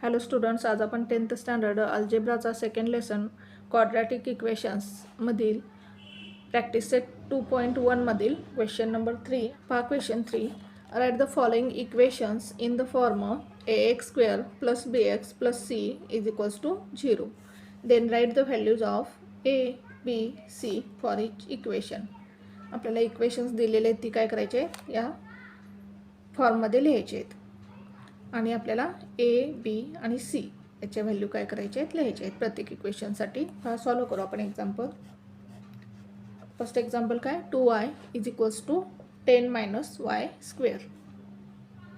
Hello students, आज आपण 10th standard अल्जेब्राचा सेकंड लेसन क्वाड्रॅटिक इक्वेशन्समधील प्रॅक्टिस सेट 2.1 मधील क्वेश्चन नंबर 3 पहा. Question 3, write the following equations in the form ax² + bx + c is equals to 0. Then write the values of a, b, c for each equation. आपल्याला equations दिलेले आहेत ती काय करायचे, या फॉर्ममध्ये लिहायचे आहेत आणि आपल्याला ए, बी आणि सी याचे व्हॅल्यू काय करायचे आहेत, लिहायचे आहेत प्रत्येक इक्वेशनसाठी. हा सॉल्व करू आपण एक्झाम्पल. फर्स्ट एक्झाम्पल काय, 2y is equals to 10 - y².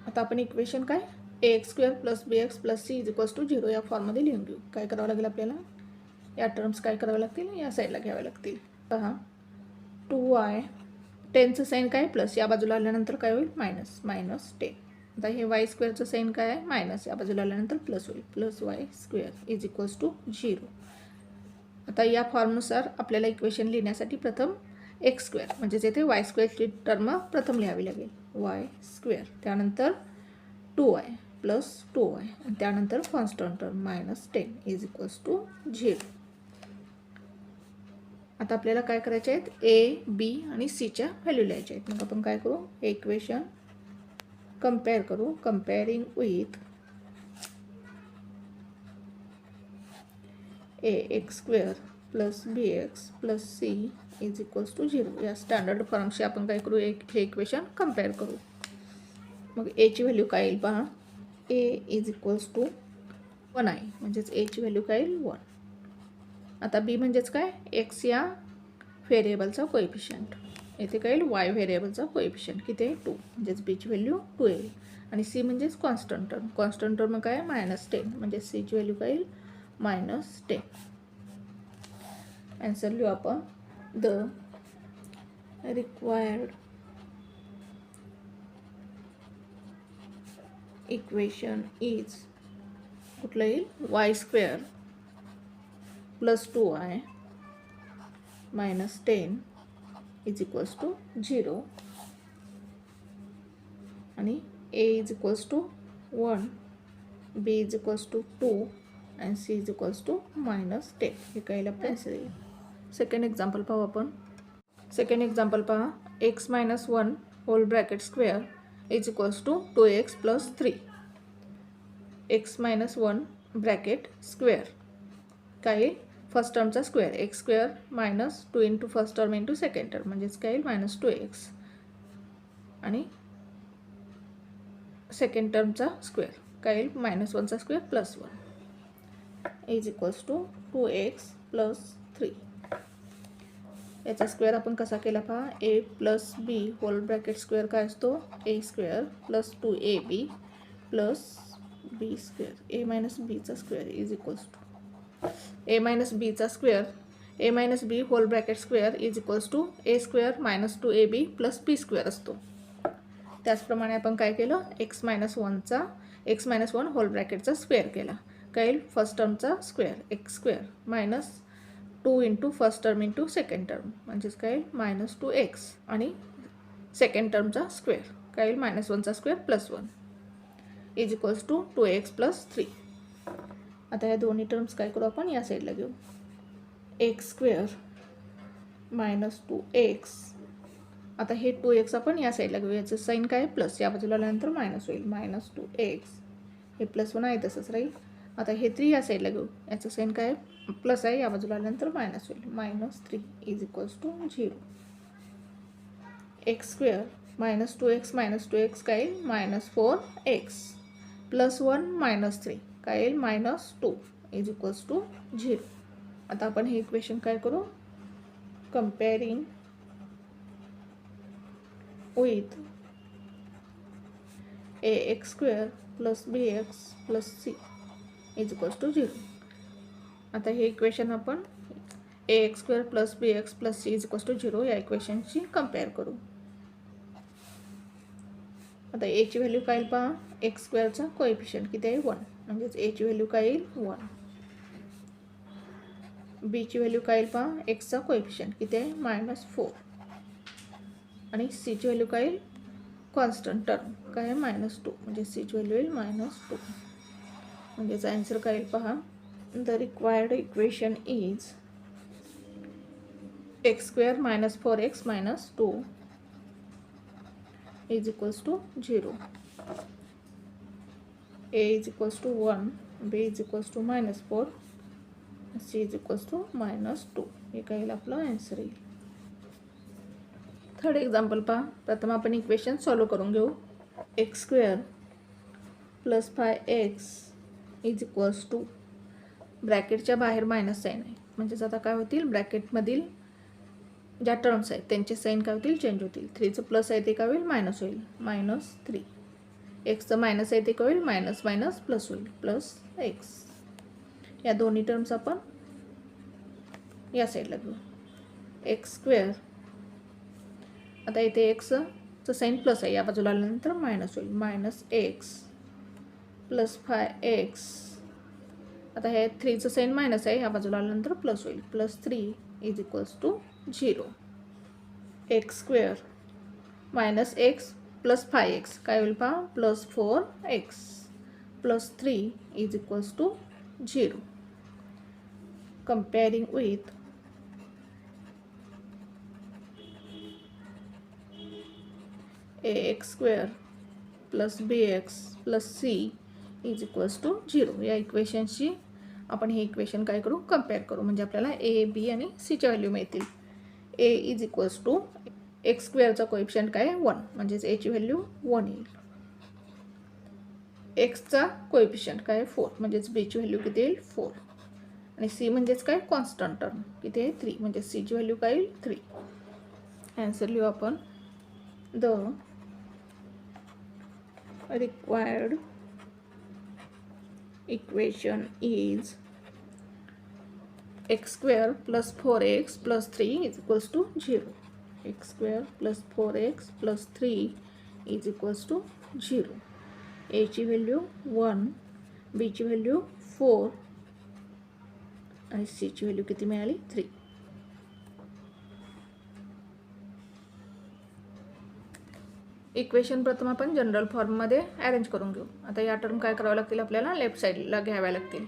आता आपण इक्वेशन काय, ax² + bx + c is equals to 0 या फॉर्ममध्ये लिहून घेऊ. काय करावं लागेल आपल्याला, या टर्म्स काय कराव्या लागतील, या साईडला घ्याव्या लागतील. पहा, 2y 10चं साईन काय प्लस, या बाजूला आल्यानंतर काय होईल -10. आता हे y² साईन काय आहे मायनस, या बाजूला आल्यानंतर प्लस होईल, +y² इज इक्वल्स टू 0. आता या फॉर्मनुसार आपल्याला इक्वेशन लिहिण्यासाठी प्रथम x² म्हणजेच येथे y² ची टर्म प्रथम लिहावी लागेल, y². त्यानंतर 2y + 2y आणि त्यानंतर constant term -10 is equals to 0. आता आपल्याला काय करायचे आहेत, a, b आणि cच्या व्हॅल्यू लिहायच्या आहेत. मग आपण काय करू, हे इक्वेशन कंपेअर करू. Comparing with ax² + bx + c is equals to 0. या स्टँडर्ड फॉर्मशी आपण काय करू, हे इक्वेशन कंपेअर करू. मग a ची व्हॅल्यू काय येईल पहा, a इज इक्वल्स टू 1 आहे, म्हणजेच a ची व्हॅल्यू काय येईल 1. आता b म्हणजेच काय, x या व्हेरिएबलचा कोएफिशियंट, येथे काय येईल y व्हेरिएबलचा कोएफिशियंट किती आहे 2, म्हणजेच b ची व्हॅल्यू 2 येईल. आणि c म्हणजेच कॉन्स्टंट टर्म, कॉन्स्टंट टर्म काय -10, म्हणजे c ची व्हॅल्यू काय येईल -10. आन्सर लिहू आपण, द रिक्वायर्ड इक्वेशन इज, कुठलं येईल, y² + 2y -10 is equals to 0. आणि a is equals to 1, b is equals to 2 आणि c इज इक्वल्स टू -10. हे काही आपलं आन्सर येईल. सेकंड एक्झाम्पल पाहू आपण. सेकंड एक्झाम्पल पहा, x - 1 whole bracket square is equals to 2x + 3. x - 1 bracket square काय, फर्स्ट टर्मचा square, x² - 2 into first term into second term, म्हणजेच काय -2x आणि सेकंड टर्मचा स्क्वेअर काय, -1चा square +1 is equals to 2x + 3. याचा स्क्वेअर आपण कसा केला पहा, a + b whole bracket square काय असतो, a² + 2ab + b², a - bचा square is equals to a - bचा square, a - b whole bracket square is equals to a² - 2ab + b² असतो. त्याचप्रमाणे आपण काय केलं, x - 1 होल ब्रॅकेटचा स्क्वेअर केला, काय फर्स्ट टर्मचा square, x² - 2 into first term into second term, म्हणजेच काय -2x आणि सेकंड टर्मचा स्क्वेअर काय -1चा square +1 is equals to 2x + 3. आता या दोन्ही टर्म्स काय करू आपण, या साईडला घेऊ, x² - 2x. आता हे 2x आपण या साईडला घेऊ, याचं साईन काय प्लस, या बाजूला आल्यानंतर मायनस होईल, -2x. हे +1 आहे तसंच राहील. आता हे 3 या साईडला घेऊ, याचं साईन काय प्लस आहे, या बाजूला आल्यानंतर मायनस होईल, -3 is equals to 0. x² - 2x काय -4x +1 - 3 काय येईल -2 इज इक्वल्स टू 0. आता आपण हे इक्वेशन काय करू, comparing with ax² + bx + c is equals to 0. आता हे इक्वेशन आपण ax² + bx + c is equals to 0 या इक्वेशनशी कंपेअर करू. आता a ची व्हॅल्यू काय येईल पहा, x² कोएफिशियंट किती आहे 1, म्हणजेच a ची व्हॅल्यू काय येईल 1. b ची व्हॅल्यू काय येईल पहा, x चा कोएफिशियंट किती आहे -4 आणि c ची व्हॅल्यू काय येईल, कॉन्स्टंट टर्म काय आहे -2, म्हणजे c ची व्हॅल्यू येईल -2. म्हणजेच आन्सर काय येईल पहा. The required equation is x square minus 4x minus 2 is equals to 0. A is equals to 1, B is equals to -4, C is equals to -2. हे काय येईल आपलं आन्सर येईल. थर्ड एक्झाम्पल पहा. प्रथम आपण इक्वेशन सॉल्व करून घेऊ. X square plus 5x is equals to, ब्रॅकेटच्या बाहेर मायनस साईन आहे, म्हणजेच आता काय होतील, ब्रॅकेटमधील ज्या टर्म्स आहेत त्यांचे साईन काय होतील, चेंज होतील. 3चं प्लस आहे ते काय होईल, मायनस होईल, -3. एक्सचं मायनस आहे ते काय होईल, मायनस मायनस प्लस होईल, प्लस एक्स. या दोन्ही टर्म्स आपण या साईडला घेऊ. एक्स स्क्वेअर, आता इथे एक्सचं साईन प्लस आहे, या बाजूला आल्यानंतर मायनस होईल, -x प्लस 5x. आता हे 3चं साईन मायनस आहे, या बाजूला आल्यानंतर प्लस होईल, +3 is equals to 0. X square minus x plus 5x काय होईल पहा, +4x plus 3 is equals to 0. Comparing with ax square plus bx plus c is equals to 0. या इक्वेशनशी आपण हे इक्वेशन काय करू, कंपेअर करू, म्हणजे आपल्याला a, b आणि cच्या व्हॅल्यू मिळतील. a is equals to x स्क्वेअरचा कोएफिशियंट काय 1, म्हणजेच a ची व्हॅल्यू 1 येईल. एक्सचा कोएफिशियंट काय 4, म्हणजेच b ची व्हॅल्यू किती येईल, 4. आणि c म्हणजेच काय, कॉन्स्टंट टर्म किती आहे, 3, म्हणजे c ची व्हॅल्यू काय येईल, 3. आन्सर लिहू आपण. The required equation is x square plus 4x plus 3 is equals to 0. x square plus 4x plus 3 is equals to 0. a ची व्हॅल्यू 1, b ची व्हॅल्यू 4 आणि c ची व्हॅल्यू किती मिळाली, 3. इक्वेशन प्रथम आपण जनरल फॉर्ममध्ये अरेंज करून घेऊ. आता या टर्म काय करावं लागतील, आपल्याला लेफ्ट साईडला घ्याव्या लागतील.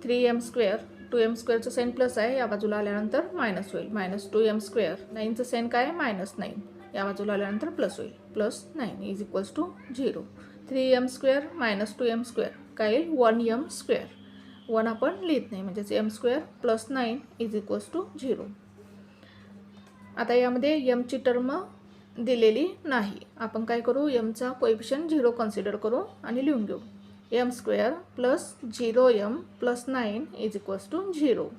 3m square, 2m स्क्वेअरचं sine plus आहे, या बाजूला आल्यानंतर मायनस होईल, -2m स्क्वेअर. 9चं साईन काय आहे, -9, या बाजूला आल्यानंतर प्लस होईल, +9 is equals to 0. 3m square -2m square काय येईल, 1m स्क्वेअर. 1 आपण लिहित नाही, म्हणजेच m square plus 9 is equals to 0. आता यामध्ये mची टर्म दिलेली नाही, आपण काय करू, mचा कोएफिशियंट 0 कन्सिडर करू आणि लिहून घेऊ. m square plus 0m plus 9 is equals to 0.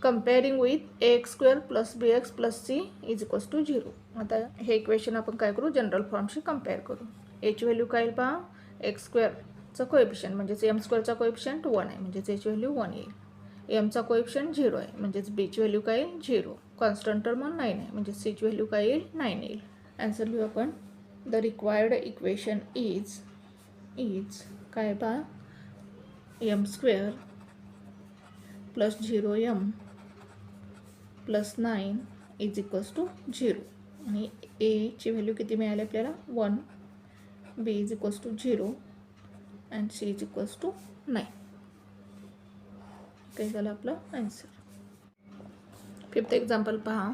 Comparing with ax square plus bx plus c is equals to 0. आता हे इक्वेशन आपण काय करू, जनरल फॉर्मशी कंपेअर करू. a ची व्हॅल्यू काय येईल पहा, एक्स स्क्वेअरचा कोएफिशियंट म्हणजेच m स्क्वेअरचा कोएफिशियंट 1 आहे, म्हणजेच a ची व्हॅल्यू 1 येईल. mचा कोएफिशियंट 0 आहे, म्हणजेच b ची व्हॅल्यू काय येईल, 0. कॉन्स्टंट टर्म 9 आहे, म्हणजे c ची व्हॅल्यू काय येईल, 9 येईल. आन्सर लिहू आपण. द रिक्वायर्ड इक्वेशन इज काय पहा, m square plus 0m plus 9 is equals to 0. आणि a ची व्हॅल्यू किती मिळाली आपल्याला, 1, b is equals to 0 and c is equals to 9. काय झालं आपलं आन्सर. फिफ्थ एक्झाम्पल पहा.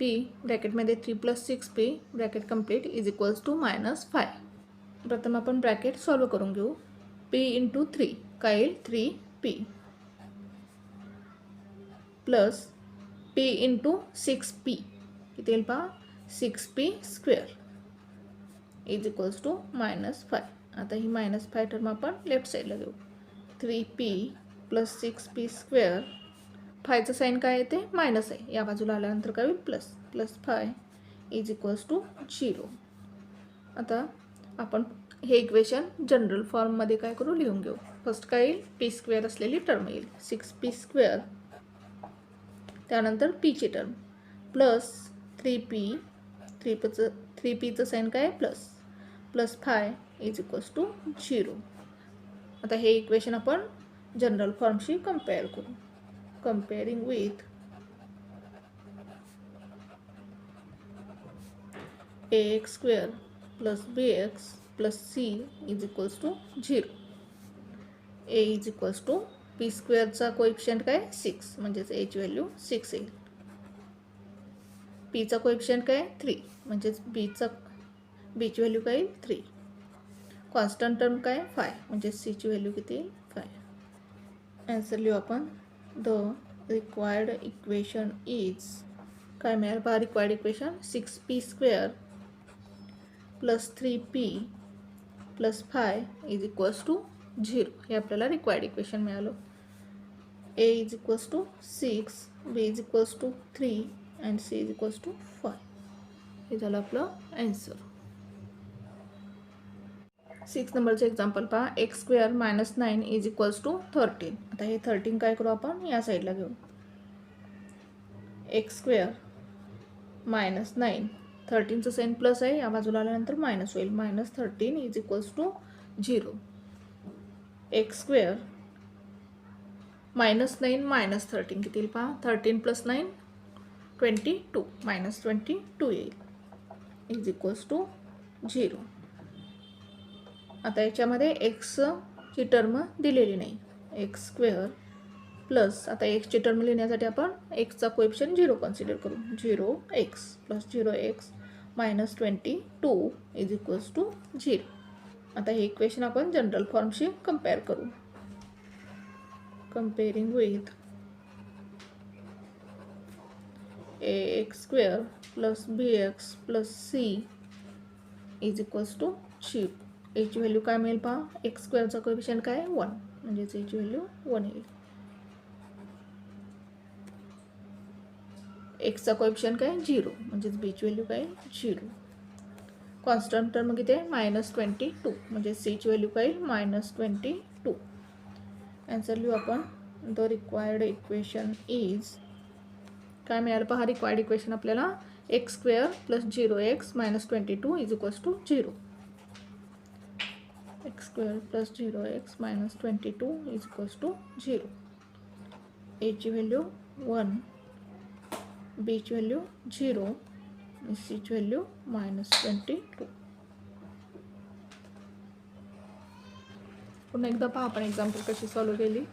p ब्रॅकेटमध्ये 3 + 6p bracket complete is equals to -5. प्रथम आपण ब्रॅकेट सॉल्व करून घेऊ. p × 3 काय येईल, 3p प्लस p × 6p किती येईल पहा, 6p square is equals to -5. आता ही -5 टर्म आपण लेफ्ट साईडला घेऊ. 3p plus 6p square, 5चं sine काय येते, मायनस आहे, या बाजूला आल्यानंतर काय होईल, प्लस 5 इज इक्वल्स टू 0. आता आपण हे इक्वेशन जनरल फॉर्ममध्ये काय करू, लिहून घेऊ. फर्स्ट काय येईल, p स्क्वेअर असलेली टर्म येईल, 6p स्क्वेअर, त्यानंतर p ची टर्म प्लस 3pचं साईन काय आहे, प्लस 5 इज इक्वल्स टू 0. आता हे इक्वेशन आपण जनरल फॉर्मशी कंपेअर करू. Comparing with ax square plus bx plus c is equals to 0. A is equals to P स्क्वेअरचा कोएफिशियंट काय 6 म्हणजेच एची व्हॅल्यू 6 येईल. पीचा कोएफिशियंट काय 3 म्हणजेच बीची व्हॅल्यू काय येईल 3. कॉन्स्टंट टर्म काय 5 म्हणजे सीची व्हॅल्यू किती येईल 5. आन्सर लिहू आपण. द रिक्वायर्ड इक्वेशन इज काय मिळालं पहा. Required equation 6p² plus 3p plus 5 is equals to 0 हे आपल्याला रिक्वायर्ड इक्वेशन मिळालं. A is equals to 6, B is equals to 3 and C is equals to 5. हे झालं आपलं आन्सर. 6 नंबरचं एक्झाम्पल पहा. x² - 9 is equals to 13. आता हे 13 काय करू आपण या साईडला घेऊ. x² - 9 13चं साइन प्लस आहे, या बाजूला आल्यानंतर मायनस होईल. -13 इज इक्वल्स टू 0. x² - 9 - 13 किती येईल पहा. 13 + 9 22 -22 येईल इज इक्वल्स टू 0. आता याच्यामध्ये एक्सची टर्म दिलेली नाही. x² प्लस आता एक्सची टर्म लिहिण्यासाठी आपण एक्सचा कोएफिशियंट 0 कन्सिडर करू. 0x plus 0x -22 is equals to 0. आता हे इक्वेशन आपण जनरल फॉर्मशी कंपेअर करू. Comparing with ax² plus bx plus c is equals to 0. एची व्हॅल्यू काय मिळेल पहा. x² कोएफिशियंट काय 1 म्हणजेच एची व्हॅल्यू 1 येईल. एक्सचा कोएफिशियंट काय 0 म्हणजेच बीची व्हॅल्यू काय 0. कॉन्स्टंट टर्म किती आहे -22 म्हणजे सीची व्हॅल्यू काय -22. आन्सर लिहू आपण. द रिक्वायर्ड इक्वेशन इज काय मिळालं पहा. रिक्वायर्ड इक्वेशन आपल्याला x² plus 0x -22 is equals to 0. x² plus 0x -22 is equals to 0. एची व्हॅल्यू 1, बीची व्हॅल्यू 0 आणि सीची व्हॅल्यू -22. पुन्हा एकदा पहा आपण एक्झाम्पल कशी सॉल्व केली.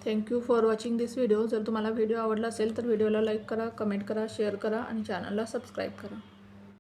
Thank you for watching this video. जर तुम्हाला व्हिडिओ आवडला असेल तर व्हिडिओला लाईक करा, कमेंट करा, शेअर करा आणि चॅनलला सबस्क्राईब करा.